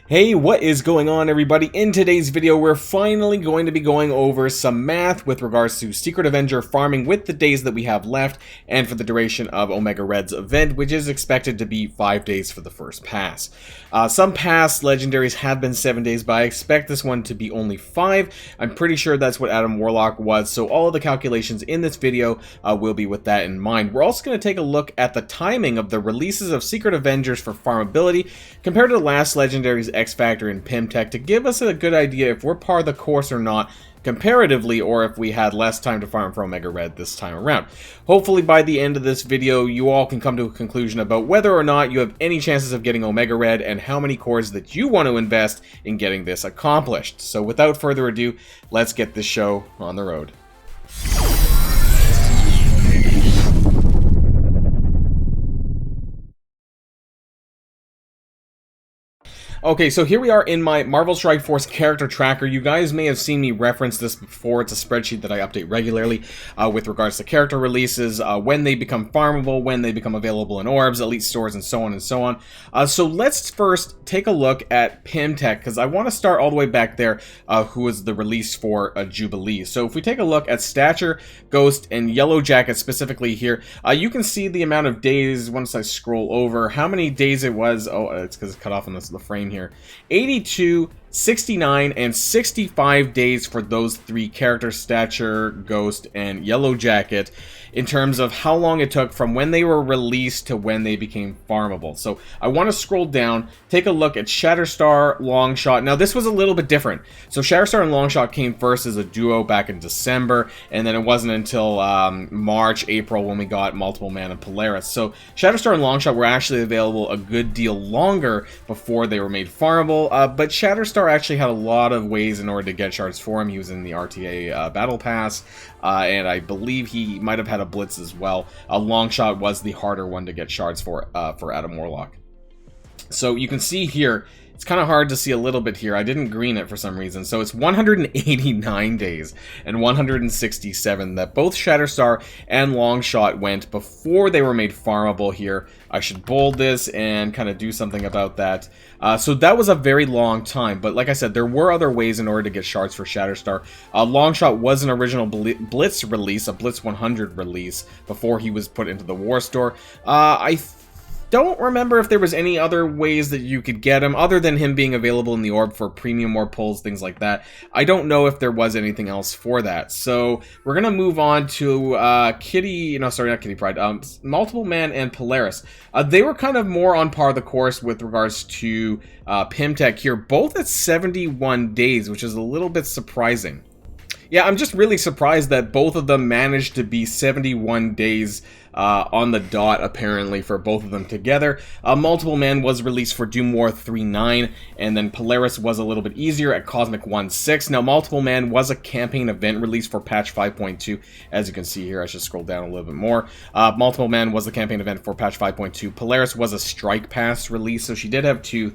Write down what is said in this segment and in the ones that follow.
Hey, what is going on, everybody? In today's video, we're finally going to be going over some math with regards to Secret Avenger farming with the days that we have left and for the duration of Omega Red's event, which is expected to be 5 days for the first pass. Some past legendaries have been 7 days, but I expect this one to be only 5. I'm pretty sure that's what Adam Warlock was, so all of the calculations in this video will be with that in mind. We're also going to take a look at the timing of the releases of Secret Avengers for farmability compared to the last legendaries X Factor and Pimtech to give us a good idea if we're par the course or not comparatively, or if we had less time to farm for Omega Red this time around. Hopefully by the end of this video you all can come to a conclusion about whether or not you have any chances of getting Omega Red and how many cores that you want to invest in getting this accomplished. So without further ado, let's get this show on the road. Okay, so here we are in my Marvel Strike Force character tracker. You guys may have seen me reference this before. It's a spreadsheet that I update regularly with regards to character releases, when they become farmable, when they become available in orbs, elite stores, and so on and so on. So let's first take a look at Pimtech, because I want to start all the way back there, who was the release for Jubilee. So if we take a look at Stature, Ghost, and Yellow Jacket specifically here, you can see the amount of days once I scroll over, how many days it was. Oh, it's because it's cut off on the frame here. 82, 69, and 65 days for those three characters, Stature, Ghost, and Yellow Jacket, in terms of how long it took from when they were released to when they became farmable. So I want to scroll down, take a look at Shatterstar, Longshot. Now this was a little bit different. So Shatterstar and Longshot came first as a duo back in December, and then it wasn't until March, April when we got Multiple Man and Polaris. So Shatterstar and Longshot were actually available a good deal longer before they were made farmable, but Shatterstar actually had a lot of ways in order to get shards for him. He was in the RTA Battle Pass, and I believe he might have had a blitz as well. Longshot was the harder one to get shards for Adam Warlock. So you can see here, it's kind of hard to see a little bit here. I didn't green it for some reason. So it's 189 days and 167 that both Shatterstar and Longshot went before they were made farmable here. I should bold this and kind of do something about that. So that was a very long time, but like I said, there were other ways in order to get shards for Shatterstar. Longshot was an original Blitz release, a Blitz 100 release, before he was put into the War Store. I don't remember if there was any other ways that you could get him other than him being available in the orb for premium orb pulls, things like that. I don't know if there was anything else for that. So we're gonna move on to Multiple Man and Polaris. They were kind of more on par the course with regards to Pimtech here, both at 71 days, which is a little bit surprising. Yeah, I'm just really surprised that both of them managed to be 71 days on the dot, apparently, for both of them together. Multiple Man was released for Doom War 3.9, and then Polaris was a little bit easier at Cosmic 1.6. Now, Multiple Man was a campaign event release for patch 5.2. As you can see here, I should scroll down a little bit more. Multiple Man was the campaign event for patch 5.2. Polaris was a Strike Pass release, so she did have two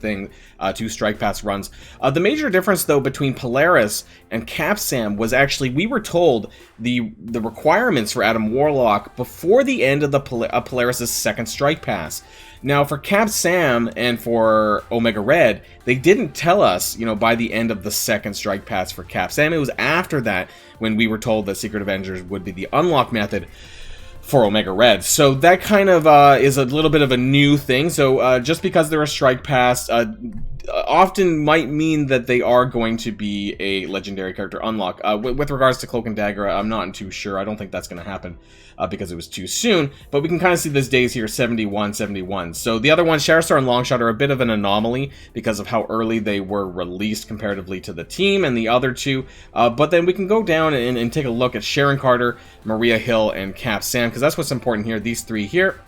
Strike Pass runs. The major difference, though, between Polaris and Capsam was actually, we were told the requirements for Adam Warlock before the end of the Polaris' second Strike Pass. Now, for Cap Sam and for Omega Red, they didn't tell us, by the end of the second Strike Pass for Cap Sam. It was after that when we were told that Secret Avengers would be the unlock method for Omega Red. So that kind of is a little bit of a new thing. So just because they're a Strike Pass often might mean that they are going to be a legendary character unlock. With regards to Cloak and Dagger, I'm not too sure. I don't think that's going to happen because it was too soon. But we can kind of see these days here, 71, 71. So the other ones, Shatterstar and Longshot, are a bit of an anomaly because of how early they were released comparatively to the team and the other two. But then we can go down and take a look at Sharon Carter, Maria Hill, and Cap Sam, because that's what's important here, these three here.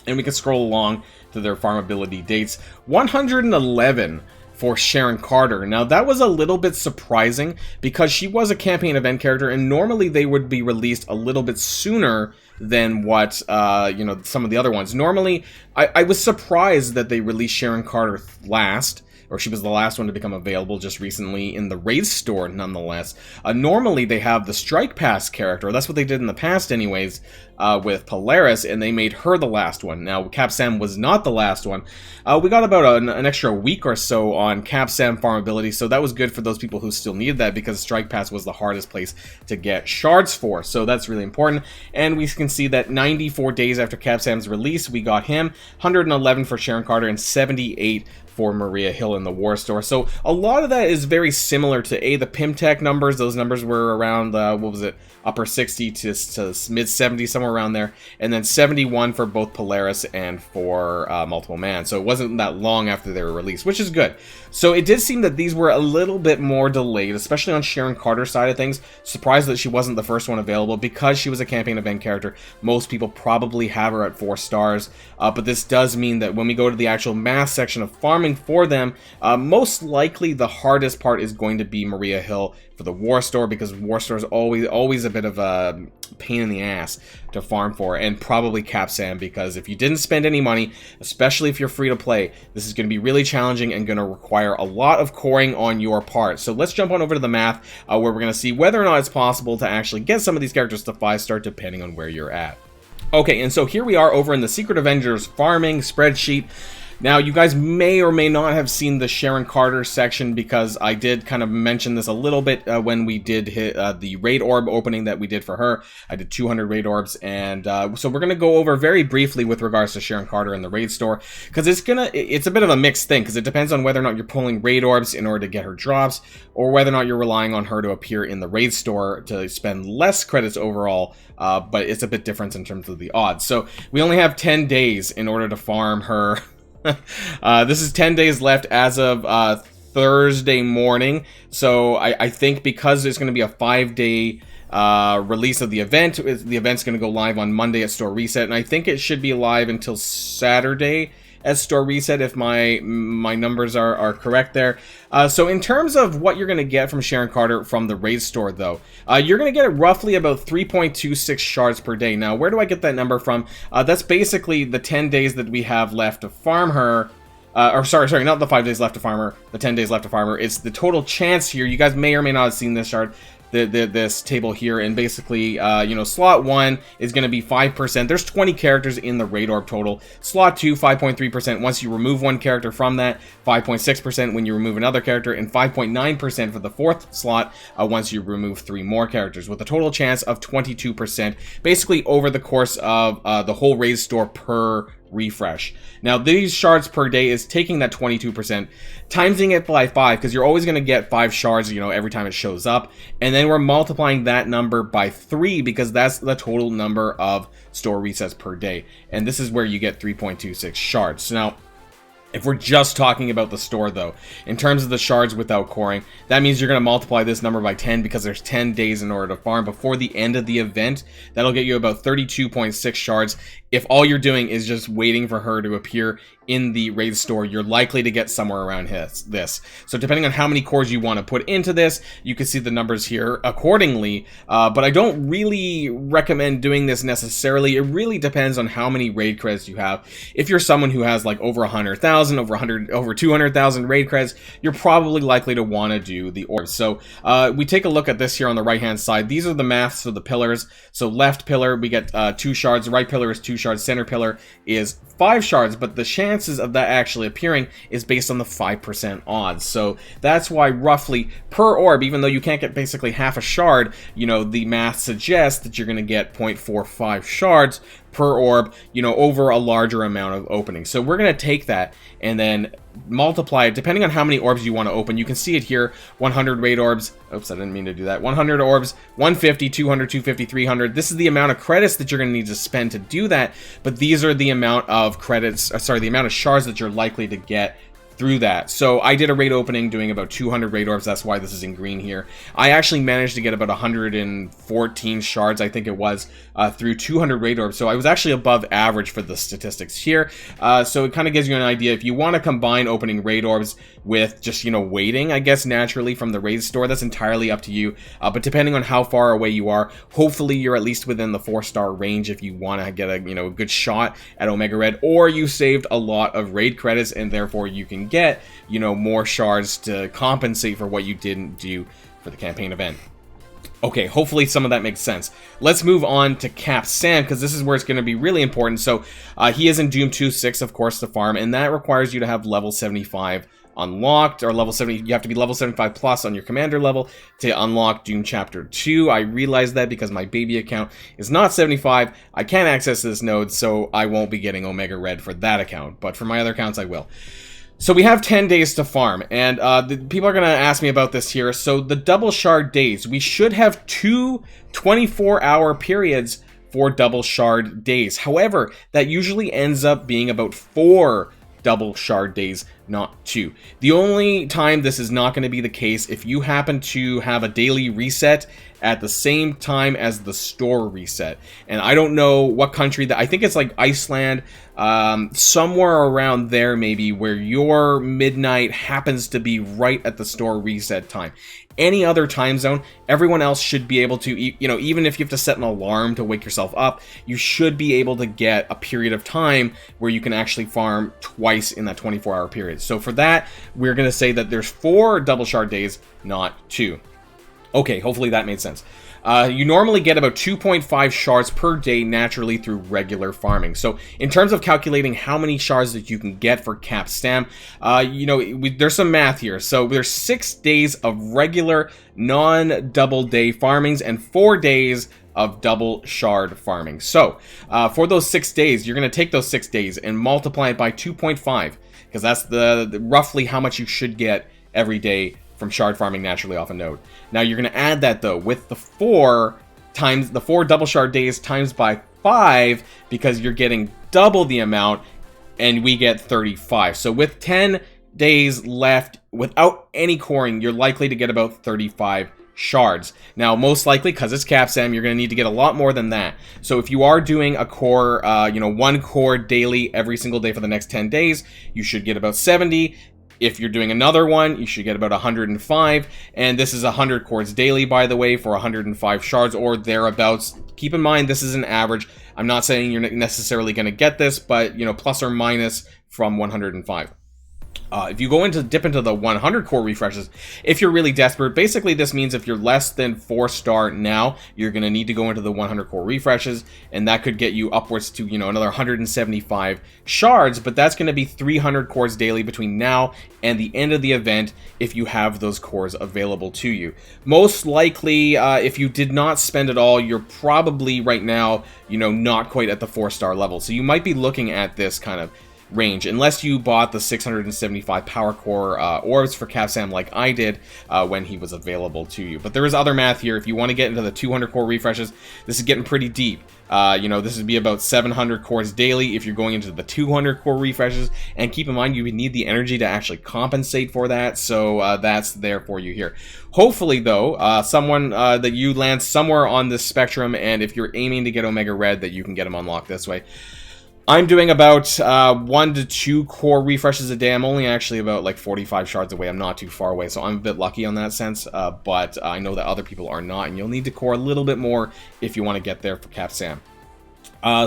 And we can scroll along to their farmability dates. 111 for Sharon Carter. Now, that was a little bit surprising because she was a campaign event character, and normally they would be released a little bit sooner than what, you know, some of the other ones. Normally, I was surprised that they released Sharon Carter last, or she was the last one to become available just recently in the Raid store, nonetheless. Normally, they have the Strike Pass character. That's what they did in the past anyways, with Polaris, and they made her the last one. Now, Cap Sam was not the last one. We got about an extra week or so on Cap Sam farmability, so that was good for those people who still needed that, because Strike Pass was the hardest place to get shards for, so that's really important. And we can see that 94 days after Cap Sam's release, we got him, 111 for Sharon Carter, and 78 for Maria Hill in the War Store. So a lot of that is very similar to the Pimtech numbers. Those numbers were around, what was it, upper 60 to mid 70, somewhere around there. And then 71 for both Polaris and for Multiple Man. So it wasn't that long after they were released, which is good. So it did seem that these were a little bit more delayed, especially on Sharon Carter's side of things. Surprised that she wasn't the first one available, because she was a campaign event character. Most people probably have her at 4 stars, but this does mean that when we go to the actual math section of farming for them, most likely the hardest part is going to be Maria Hill for the War Store, because War Store is always a bit of a pain in the ass to farm for, and probably Cap Sam, because if you didn't spend any money, especially if you're free to play, this is going to be really challenging and going to require a lot of coring on your part. So let's jump on over to the math, where we're going to see whether or not it's possible to actually get some of these characters to 5-star depending on where you're at. Okay, and so here we are over in the Secret Avengers farming spreadsheet. Now, you guys may or may not have seen the Sharon Carter section, because I did kind of mention this a little bit when we did hit the raid orb opening that we did for her. I did 200 raid orbs, and so we're going to go over very briefly with regards to Sharon Carter in the raid store, because it's a bit of a mixed thing, because it depends on whether or not you're pulling raid orbs in order to get her drops, or whether or not you're relying on her to appear in the raid store to spend less credits overall, but it's a bit different in terms of the odds. So we only have 10 days in order to farm her. This is 10 days left as of Thursday morning, so I think because there's going to be a 5-day release of the event's going to go live on Monday at store reset, and I think it should be live until Saturday at store reset, if my numbers are correct there. So in terms of what you're going to get from Sharon Carter from the raid store, though, you're going to get roughly about 3.26 shards per day. Now, where do I get that number from? That's basically the 10 days that we have left to farm her. Or sorry, not the 5 days left to farm her, the 10 days left to farm her. It's the total chance here. You guys may or may not have seen this chart. This table here, and basically, you know, slot 1 is going to be 5%. There's 20 characters in the raid orb total. Slot 2, 5.3% once you remove one character from that, 5.6% when you remove another character, and 5.9% for the 4th slot once you remove 3 more characters, with a total chance of 22%, basically over the course of the whole raid store per refresh. Now, these shards per day is taking that 22%, timesing it by 5, because you're always going to get 5 shards, you know, every time it shows up, and then we're multiplying that number by 3, because that's the total number of store resets per day, and this is where you get 3.26 shards. So now, if we're just talking about the store, though, in terms of the shards without coring, that means you're going to multiply this number by 10, because there's 10 days in order to farm before the end of the event. That'll get you about 32.6 shards. If all you're doing is just waiting for her to appear in the raid store, you're likely to get somewhere around this. So depending on how many cores you want to put into this, you can see the numbers here accordingly, but I don't really recommend doing this necessarily. It really depends on how many raid credits you have. If you're someone who has like over 100,000, over 200,000 raid credits, you're probably likely to want to do the orbs. So we take a look at this here on the right hand side. These are the maths of the pillars. So left pillar, we get 2 shards, right pillar is 2 shards, center pillar is 5 shards, but the chances of that actually appearing is based on the 5% odds. So that's why roughly per orb, even though you can't get basically half a shard, you know, the math suggests that you're going to get 0.45 shards per orb, you know, over a larger amount of openings. So we're going to take that and then multiply it depending on how many orbs you want to open. You can see it here, 100 raid orbs. Oops, I didn't mean to do that. 100 orbs, 150, 200, 250, 300. This is the amount of credits that you're going to need to spend to do that, but these are the amount of credits, the amount of shards that you're likely to get through that. So I did a raid opening doing about 200 raid orbs. That's why this is in green here. I actually managed to get about 114 shards, I think it was, through 200 raid orbs. So I was actually above average for the statistics here. So it kind of gives you an idea. If you want to combine opening raid orbs with just, you know, waiting, I guess, naturally from the raid store, that's entirely up to you. But depending on how far away you are, hopefully you're at least within the 4-star range if you want to get a, you know, a good shot at Omega Red, or you saved a lot of raid credits and therefore you can get, you know, more shards to compensate for what you didn't do for the campaign event. Okay, hopefully some of that makes sense. Let's move on to Cap Sam, because this is where it's going to be really important. So he is in Doom 2.6, of course, to farm, and that requires you to have level 75 unlocked, or level 70. You have to be level 75 plus on your commander level to unlock Doom Chapter 2. I realize that because my baby account is not 75. I can't access this node, so I won't be getting Omega Red for that account, but for my other accounts I will. So we have 10 days to farm, and people are going to ask me about this here. So the double shard days, we should have 2 24-hour periods for double shard days. However, that usually ends up being about 4 double shard days, not 2. The only time this is not going to be the case if you happen to have a daily reset at the same time as the store reset. And I don't know what country that, I think it's like Iceland, somewhere around there maybe, where your midnight happens to be right at the store reset time. Any other time zone, everyone else should be able to, you know, even if you have to set an alarm to wake yourself up, you should be able to get a period of time where you can actually farm twice in that 24-hour period. So for that, we're going to say that there's 4 double shard days, not 2. Okay, hopefully that made sense. You normally get about 2.5 shards per day naturally through regular farming. So in terms of calculating how many shards that you can get for Cap Stam, you know, there's some math here. So there's 6 days of regular non-double day farmings and 4 days of double shard farming. So for those 6 days, you're going to take those 6 days and multiply it by 2.5, because that's the roughly how much you should get every day from shard farming naturally off a node. Now you're going to add that though with the 4 double shard days times by 5, because you're getting double the amount, and we get 35. So with 10 days left without any coring, you're likely to get about 35 shards. Now most likely, because it's Cap Sam, you're going to need to get a lot more than that. So if you are doing a core, you know, 1 core daily every single day for the next 10 days, you should get about 70. If you're doing another one, you should get about 105, and this is 100 cores daily, by the way, for 105 shards or thereabouts. Keep in mind, this is an average. I'm not saying you're necessarily going to get this, but, you know, plus or minus from 105. If you go dip into the 100 core refreshes, if you're really desperate, basically this means if you're less than 4-star now, you're going to need to go into the 100 core refreshes, and that could get you upwards to, you know, another 175 shards, but that's going to be 300 cores daily between now and the end of the event if you have those cores available to you. Most likely, if you did not spend it all, you're probably right now, you know, not quite at the 4-star level. So you might be looking at this kind of range, unless you bought the 675 power core orbs for Cap Sam like I did when he was available to you. But there is other math here. If you want to get into the 200 core refreshes, this is getting pretty deep. You know, this would be about 700 cores daily if you're going into the 200 core refreshes, and keep in mind you would need the energy to actually compensate for that, so that's there for you here. Hopefully though, someone that you land somewhere on this spectrum, and if you're aiming to get Omega Red, that you can get them unlocked this way. I'm doing about 1 to 2 core refreshes a day. I'm only actually about like 45 shards away. I'm not too far away, so I'm a bit lucky on that sense. But I know that other people are not, and you'll need to core a little bit more if you want to get there for Cap Sam.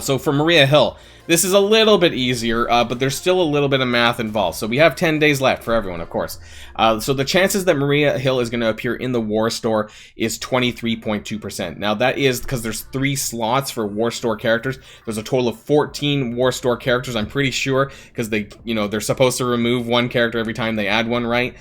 So for Maria Hill, this is a little bit easier, but there's still a little bit of math involved. So we have 10 days left for everyone, of course. So the chances that Maria Hill is going to appear in the War Store is 23.2%. Now that is because there's 3 slots for War Store characters. There's a total of 14 War Store characters, I'm pretty sure, because they, you know, they're supposed to remove 1 character every time they add one, right?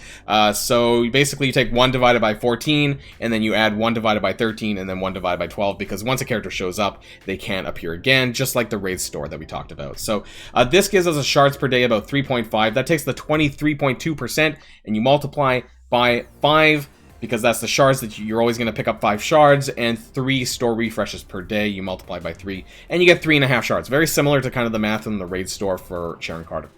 So basically you take 1 divided by 14, and then you add 1 divided by 13, and then 1 divided by 12, because once a character shows up, they can't appear again, just like the Raid Store that we talked about. So this gives us a shards per day about 3.5. That takes the 23.2%, and you multiply by 5, because that's the shards that you're always going to pick up 5 shards, and 3 store refreshes per day. You multiply by 3, and you get 3.5 shards. Very similar to kind of the math in the Raid Store for Sharon Carter.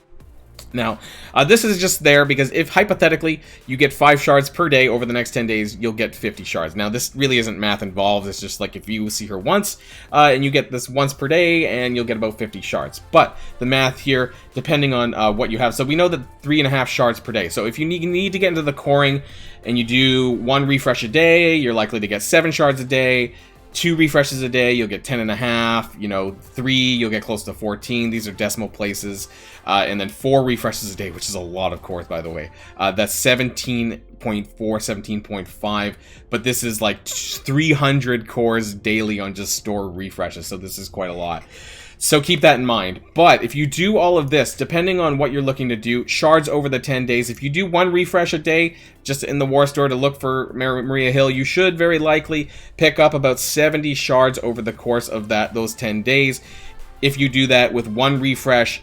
Now, this is just there because if, hypothetically, you get 5 shards per day over the next 10 days, you'll get 50 shards. Now, this really isn't math involved. It's just like if you see her once, and you get this once per day, and you'll get about 50 shards. But the math here, depending on what you have. So we know that 3.5 shards per day. So if you need to get into the coring, and you do 1 refresh a day, you're likely to get 7 shards a day. 2 refreshes a day, you'll get 10.5. You know, 3, you'll get close to 14. These are decimal places. And then 4 refreshes a day, which is a lot of cores, by the way. That's 17.4, 17.5. But this is like 300 cores daily on just store refreshes. So this is quite a lot. So keep that in mind. But if you do all of this, depending on what you're looking to do, shards over the 10 days, if you do 1 refresh a day, just in the war store to look for Maria Hill, you should very likely pick up about 70 shards over the course of those 10 days. If you do that with 1 refresh,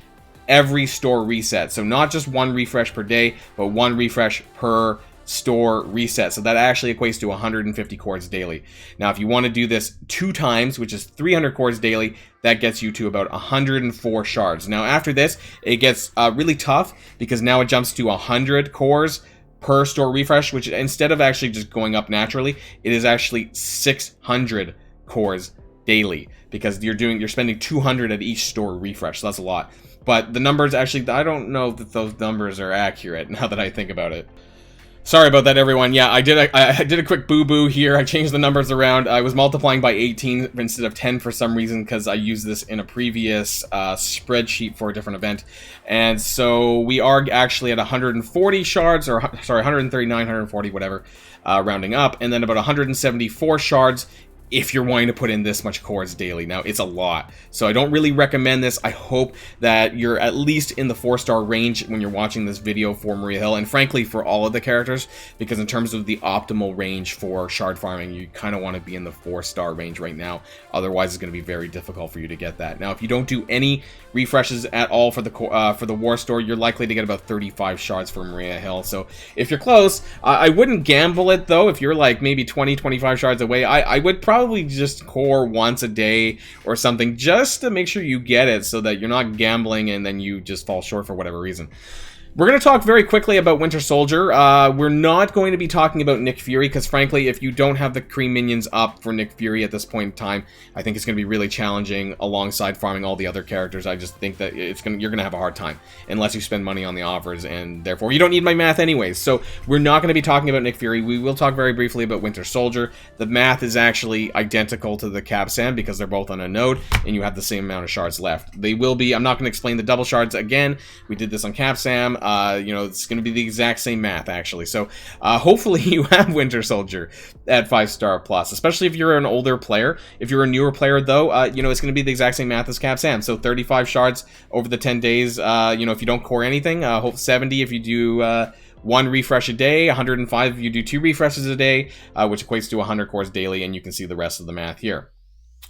every store reset. So not just 1 refresh per day, but 1 refresh per store reset. So that actually equates to 150 cores daily. Now, if you want to do this 2 times, which is 300 cores daily, that gets you to about 104 shards. Now, after this, it gets really tough because now it jumps to 100 cores per store refresh, which instead of actually just going up naturally, it is actually 600 cores daily because you're spending 200 at each store refresh. So that's a lot. But the numbers actually, I don't know that those numbers are accurate now that I think about it. Sorry about that, everyone. Yeah, I did a quick boo-boo here. I changed the numbers around. I was multiplying by 18 instead of 10 for some reason because I used this in a previous spreadsheet for a different event. And so we are actually at 140 shards, or sorry, 139, 140, whatever, rounding up. And then about 174 shards if you're wanting to put in this much cores daily. Now, it's a lot, so I don't really recommend this. I hope that you're at least in the 4-star range when you're watching this video for Maria Hill, and frankly for all of the characters, because in terms of the optimal range for shard farming, you kind of want to be in the 4-star range right now. Otherwise, it's going to be very difficult for you to get that. Now, if you don't do any refreshes at all for the war store, you're likely to get about 35 shards for Maria Hill. So if you're close, I wouldn't gamble it though. If you're like maybe 20-25 shards away, I would probably just core once a day or something just to make sure you get it, so that you're not gambling and then you just fall short for whatever reason. We're going to talk very quickly about Winter Soldier. We're not going to be talking about Nick Fury, because frankly, if you don't have the cream minions up for Nick Fury at this point in time, I think it's going to be really challenging alongside farming all the other characters. I just think that you're going to have a hard time unless you spend money on the offers, and therefore you don't need my math anyways. So we're not going to be talking about Nick Fury. We will talk very briefly about Winter Soldier. The math is actually identical to the Cap Sam because they're both on a node, and you have the same amount of shards left. They will be, I'm not going to explain the double shards again. We did this on Cap Sam. You know, it's going to be the exact same math, actually. So, hopefully you have Winter Soldier at 5-star plus, especially if you're an older player. If you're a newer player, though, you know, it's going to be the exact same math as Cap Sam. So, 35 shards over the 10 days, you know, if you don't core anything. 70 if you do 1 refresh a day, 105 if you do 2 refreshes a day, which equates to 100 cores daily, and you can see the rest of the math here.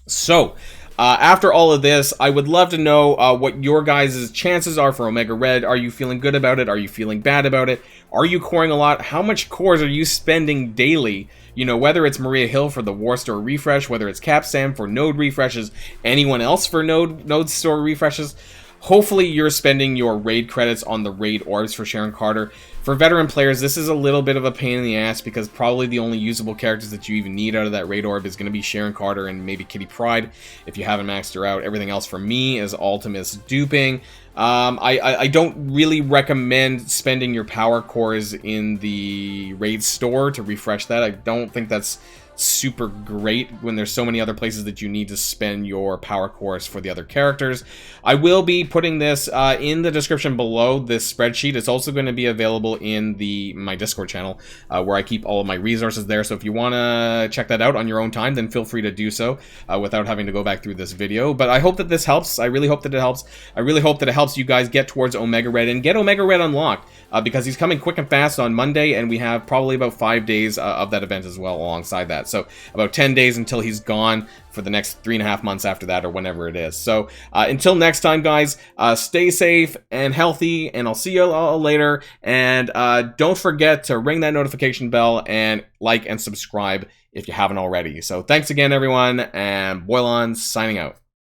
So, after all of this, I would love to know what your guys' chances are for Omega Red. Are you feeling good about it? Are you feeling bad about it? Are you coring a lot? How much cores are you spending daily? You know, whether it's Maria Hill for the War Store refresh, whether it's Cap Sam for node refreshes, anyone else for node store refreshes. Hopefully you're spending your raid credits on the raid orbs for Sharon Carter. For veteran players, this is a little bit of a pain in the ass because probably the only usable characters that you even need out of that raid orb is going to be Sharon Carter and maybe Kitty Pryde if you haven't maxed her out. Everything else for me is Ultimus duping. I don't really recommend spending your power cores in the raid store to refresh that. I don't think that's super great when there's so many other places that you need to spend your power cores for the other characters. I will be putting this in the description below, this spreadsheet. It's also going to be available in my Discord channel where I keep all of my resources there. So if you want to check that out on your own time, then feel free to do so without having to go back through this video. But I hope that this helps. I really hope that it helps. I really hope that it helps you guys get towards Omega Red and get Omega Red unlocked because he's coming quick and fast on Monday, and we have probably about 5 days of that event as well alongside that. So about 10 days until he's gone for the next 3.5 months after that, or whenever it is. So until next time, guys, stay safe and healthy, and I'll see you all later. And don't forget to ring that notification bell and like and subscribe if you haven't already. So thanks again, everyone, and Boilon signing out.